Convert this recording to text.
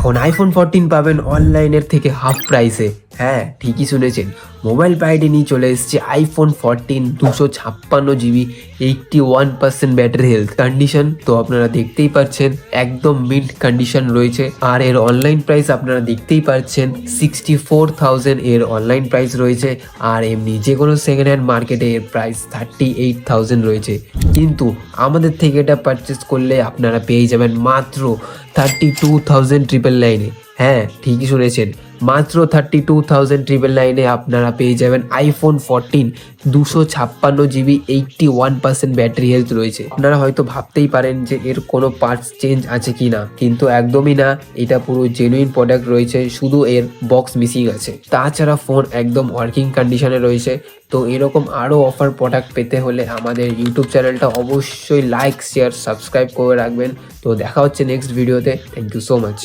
এখন আইফোন 14 পাবেন অনলাইনের থেকে হাফ প্রাইসে। হ্যাঁ, ঠিকই শুনেছেন, মোবাইল পাইডে নিয়ে চলে এসেছে iPhone 14 256 GB, 81% battery health condition. তো আপনারা দেখতেই পাচ্ছেন একদম মিন্ট কন্ডিশন রয়েছে। আর এর অনলাইন প্রাইস আপনারা দেখতেই পাচ্ছেন 64,000 এর অনলাইন প্রাইস রয়েছে। আর এমনি যে কোনো সেকেন্ড হ্যান্ড মার্কেটে এর প্রাইস 38,000 রয়েছে। কিন্তু আমাদের থেকে এটা পারচেস করলে আপনারা পেয়ে যাবেন মাত্র 32,999-এ। হ্যাঁ, ঠিকই শুনেছেন, মাত্র 32,999-এ আপনারা পেয়ে যাবেন আইফোন 14 256 GB, 81% ব্যাটারি হেলথ রয়েছে। আপনারা হয়তো ভাবতেই পারেন যে এর কোনো পার্টস চেঞ্জ আছে কি না, কিন্তু একদমই না, এটা পুরো জেনুইন প্রোডাক্ট রয়েছে, শুধু এর বক্স মিসিং আছে। তাছাড়া ফোন একদম ওয়ার্কিং কন্ডিশনে রয়েছে। তো এরকম আরও অফার প্রোডাক্ট পেতে হলে আমাদের ইউটিউব চ্যানেলটা অবশ্যই লাইক, শেয়ার, সাবস্ক্রাইব করে রাখবেন। তো দেখা হচ্ছে নেক্সট ভিডিওতে। Thank you so much.